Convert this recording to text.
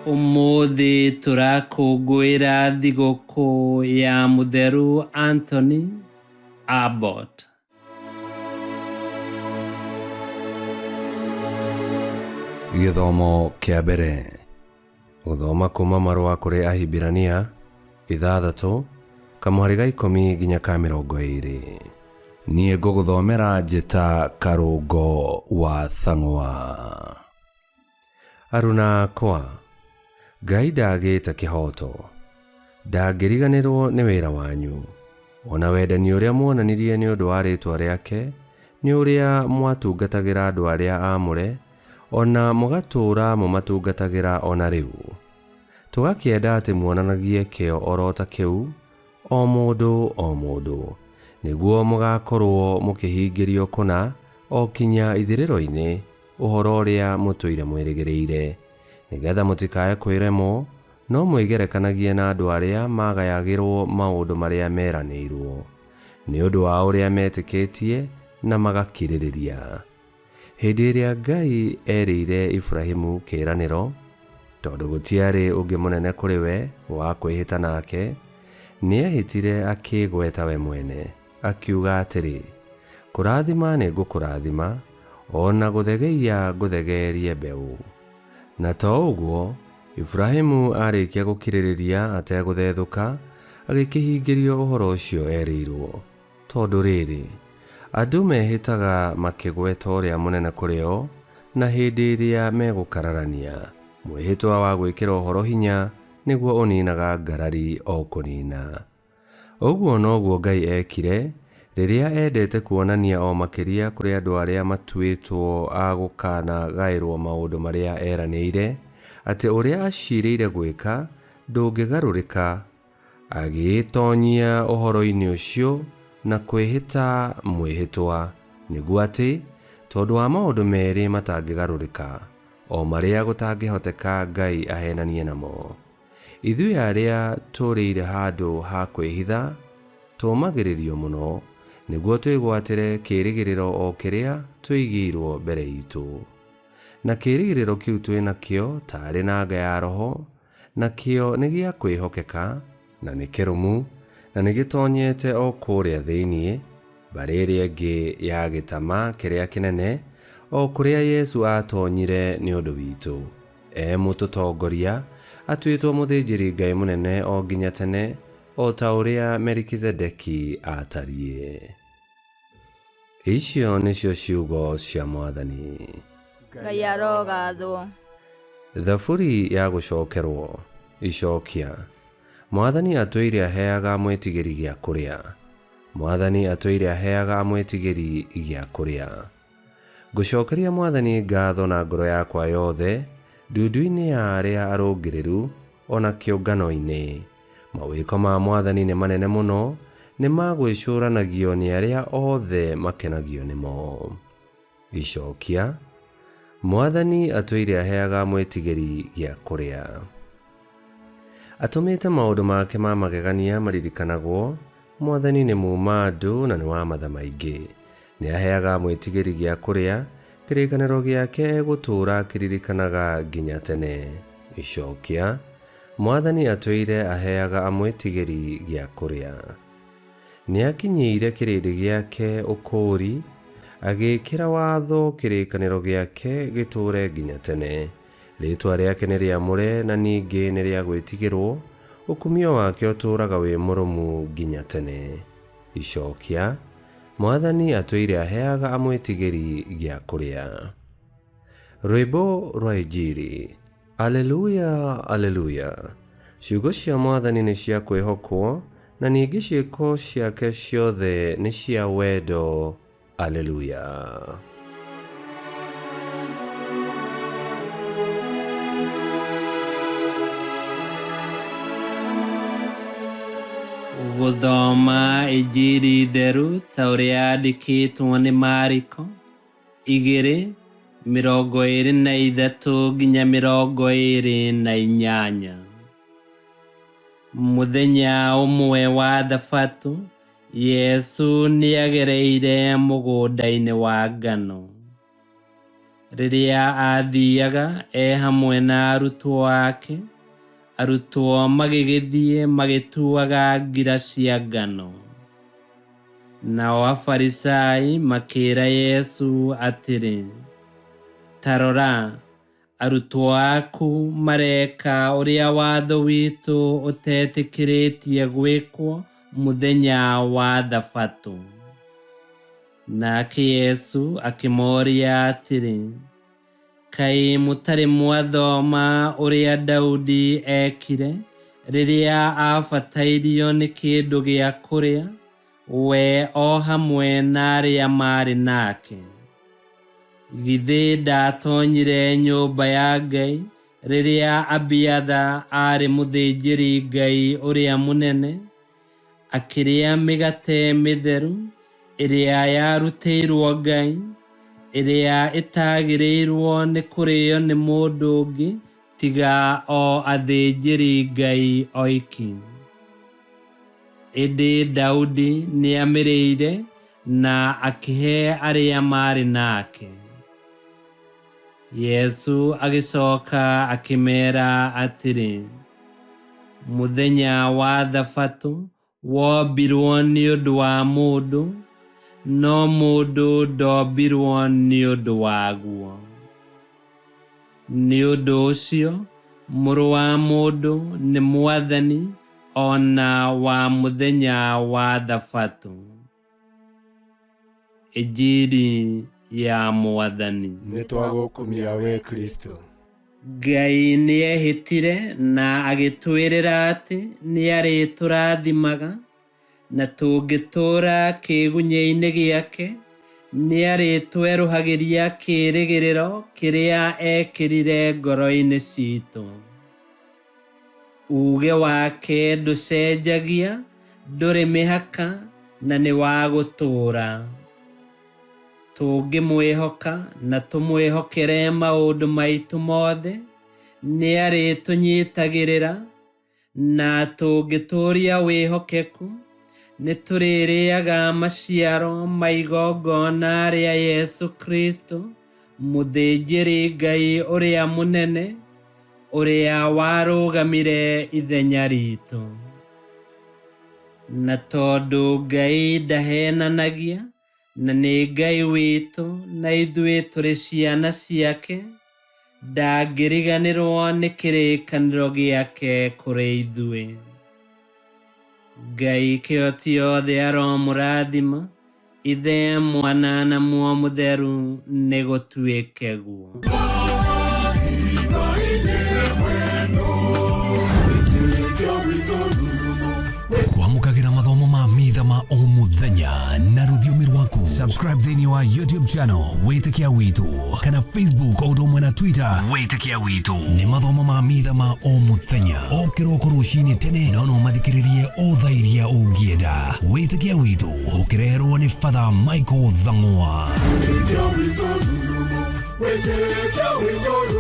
Umuthi turakũngũĩra thigũkũ ya Mũtheru Anthony Abbott. Gĩthomo kĩa mbere. Gũthoma kuma marũa kũrĩ Ahibirania 6 kamũhari ga 10 nginya ka 20. Niĩ ngũgũthomera njĩta Karũngo wa Thang'wa. Aruna akwa, Ngai ndagĩte kĩhoto, ndangĩriganĩrwo nĩ wĩra wanyu, ona wendani ũrĩa muonanirie nĩ ũndũ wa rĩĩtwa rĩake, nĩ ũrĩa mwatungatagĩra andũ arĩa aamũre, ona mũgatũũra mũmatungatagĩra ona rĩu. Tũgakĩenda atĩ muonanagie kĩo oro ta kĩu, o mũndũ, nĩguo mũgakorwo mũkĩhingĩrio kũna o kinya ithirĩro-inĩ ũhoro ũrĩa mũtũire mwĩrĩgĩrĩire, nĩgetha mũtikae kwĩremwo, no mwĩgerekanagie na andũ arĩa magayagĩrwo maũndũ marĩa meranĩirwo, nĩ ũndũ wa ũrĩa metĩkĩtie na magakirĩrĩria. Hĩndĩ ĩrĩa Ngai erĩire Ibrahimu kĩĩranĩro, tondũ gũtiarĩ ũngĩ mũnene kũrĩ we wa kwĩhĩta nake, nĩehĩtire akĩĩgweta we mwene, akiuga atĩrĩ, kũrathima nĩ ngũkũrathima, ona gũthegeia ngũthegeerie mbeũ. Na to ũguo, Ibrahimu arĩkia gũkirĩrĩria ategũthethũka, agĩkĩhingĩrio ũhoro ũcio erĩirwo. Tondũ rĩrĩ, andũ mehĩtaga makĩgweta ũrĩa mũnene kũrĩ o, na hĩndĩ ĩrĩa megũkararania, mwĩhĩtwa wa gwĩkĩra ũhoro hinya nĩguo ũninaga ngarari o kũnina. Ũguo noguo Ngai ekire rĩrĩa endete kuonania o makĩria kũrĩ andũ arĩa matuĩtwo a gũkana gaĩrwo maũndũ marĩa eranĩire, atĩ ũrĩa aciirĩire gwĩka ndũngĩgarũrĩka, agĩĩtonyia ũhoro-inĩ ũcio na kwĩhĩta mwĩhĩtwa, nĩguo atĩ tondũ wa maũndũ merĩ matangĩgarũrĩka, o marĩa gũtangĩhoteka Ngai ahenanie namo, ithuĩ arĩa tũrĩire handũ ha kwĩhitha tũmagĩrĩrio mũno, nĩguo twĩgwatĩre kĩĩrĩgĩrĩro o kĩrĩa twĩigĩirwo mbere itũ. Na kĩĩrĩgĩrĩro kĩu twĩnakĩo tarĩ na nga ya roho, nakĩo nĩ gĩa kwĩhokeka, na nĩ kĩrũmu, na nĩ gĩtonyete o kũrĩa thĩiniĩ, mbarĩ ĩrĩa ĩngĩ ya gĩtama kĩrĩa kĩnene, o kũrĩa Yesu atonyire nĩ ũndũ witũ, mũtũtongoria, atuĩtwo mũthĩnjĩri Ngai mũnene o nginya tene, o ta ũrĩa Melikizedeki atariĩ. Icio nĩcio ciugo cia Mwathani. Ngai arogathwo. Thaburi ya gũcokerwo. Icokia. Mwathani atũire aheaga mwĩtigĩri gĩa kũrĩa. Mwathani atũire aheaga mwĩtigĩri gĩa kũrĩa. Ngũcokeria Mwathani ngatho na ngoro yakwa yothe, ndundu-inĩ ya arĩa arũngĩrĩru, ona kĩũngano-inĩ. Mawĩko ma Mwathani nĩ manene mũno, nĩ magwĩcũranagio nĩ arĩa othe makenagio nĩmo. Icokia. Mwathani atũire aheaga mwĩtigĩri gĩa kũrĩa. Atũmĩte maũndũ make ma magegania maririkanagwo. Mwathani nĩ muuma andũ na nĩ wa matha maingĩ. Nĩ aheaga mwĩtigĩri gĩa kũrĩa, kĩrĩkanĩro gĩake gũtũũra kĩririkanaga nginya tene. Icokia. Mwathani atũire aheaga mwĩtigĩri gĩa kũrĩa. Nĩ akinyĩire kĩrĩndĩ gĩake ũkũũri, agĩĩkĩra watho kĩrĩkanĩro gĩake gĩtũũre nginya tene. Rĩĩtwa rĩake nĩ rĩamũre na ningĩ nĩ rĩa gwĩtigĩrwo, ũkumio wake ũtũũraga wĩ mũrũmu nginya tene. Icokia. Mwathani atũire aheaga mwĩtigĩri gĩa kũrĩa. Rwĩmbo rwa Injili. Aleluya, aleluya. Ciugo cia Mwathani nĩ cia kwĩhokwo, na ningĩ ciĩko ciake ciothe nĩ cia wendo. Aleluya. Gũthoma Injili theru ta ũrĩa yandĩkĩtwo nĩ Mariko 2:23 nginya 28. Mũthenya ũmwe wa Thabatũ, Yesu nĩagereire mũgũnda-inĩ wa ngano. rĩrĩa athiaga hamwe na arutwo ake, arutwo magĩgĩthiĩ magĩtuaga ngira cia ngano. Nao Afarisai makĩĩra Yesu atĩrĩ, ta rora, arutwo aku mareka ũrĩa watho witũ ũtetĩkĩrĩtie gwĩkwo mũthenya wa Thabatũ. Nake Yesu akĩmoria atĩrĩ, kaĩ mũtarĩ mwathoma ũrĩa Daudi ekire rĩrĩa abatairio nĩ kĩndũ gĩa kũrĩa, we o hamwe na arĩa marĩ nake? Githĩ ndatonyire nyũmba ya Ngai rĩrĩa Abiatha arĩ mũthĩnjĩri Ngai ũrĩa mũnene, akĩrĩa mĩgate mĩtheru ĩrĩa yarutĩirwo Ngai, ĩrĩa ĩtagĩrĩirwo nĩ kũrĩo nĩ mũndũ ũngĩ tiga o athĩnjĩri Ngai oiki? Ĩndĩ Daudi nĩamĩrĩire na akĩhe arĩa marĩ nake. Yesu agĩcoka akĩmeera atĩrĩ, mũthenya wa Thabatũ wombirwo nĩ ũndũ wa mũndũ, no mũndũ ndombirwo nĩ ũndũ waguo. Nĩ ũndũ ũcio Mũrũ wa Mũndũ nĩ mwathani ona wa mũthenya wa Thabatũ. Injili ya Mwathani. Nĩtwagũkumia we Kristo. Ngai nĩehĩtire na agĩtwĩrĩra atĩ nĩarĩtũrathimaga, na tũngĩtũũra kĩĩgunyi-inĩ gĩake nĩarĩtwerũhagĩria kĩĩrĩgĩrĩro kĩrĩa ekĩrire ngoro-inĩ citũ. Uge wake ndũcenjagia, ndũrĩ mĩhaka na nĩ wa gũtũũra. Tũngĩmwĩhoka na tũmwĩhokere maũndũ maitũ mothe, nĩarĩtũnyitagĩrĩra, na tũngĩtũũria wĩhokeku nĩtũrĩrĩaga maciaro ma igongona rĩa Yesu Kristo, mũthĩnjĩri Ngai ũrĩa mũnene, ũrĩa warũgamire ithenya ritũ. Na tondũ Ngai ndahenanagia, na nĩ Ngai witũ na ithuĩ tũrĩ ciana ciake, ndangĩriganĩrwo nĩ kĩrĩkanĩro gĩake kũrĩ ithuĩ. Ngai kĩhoti othe aromũrathima, Ithe, Mwana na Muoyo Mũtheru, nĩ gũtuĩke guo. Kwamũkagĩra mathomo ma mitha ma o mũthenya na rũthiomi rwaku. Subscribe thĩinĩ wa YouTube channel Wĩtĩkia Witũ, kana Facebook o ũndũ ũmwe na Twitter Wĩtĩkia Witũ. Nĩ mathomo ma mitha ma o mũthenya, o kĩroko rũcinĩ tene, no mathikĩrĩrie o thaa iria ũngĩenda. Wĩtĩkia Witũ ũkĩreherwo nĩ Father Michael Thang'wa. Wĩtĩkia Witũ.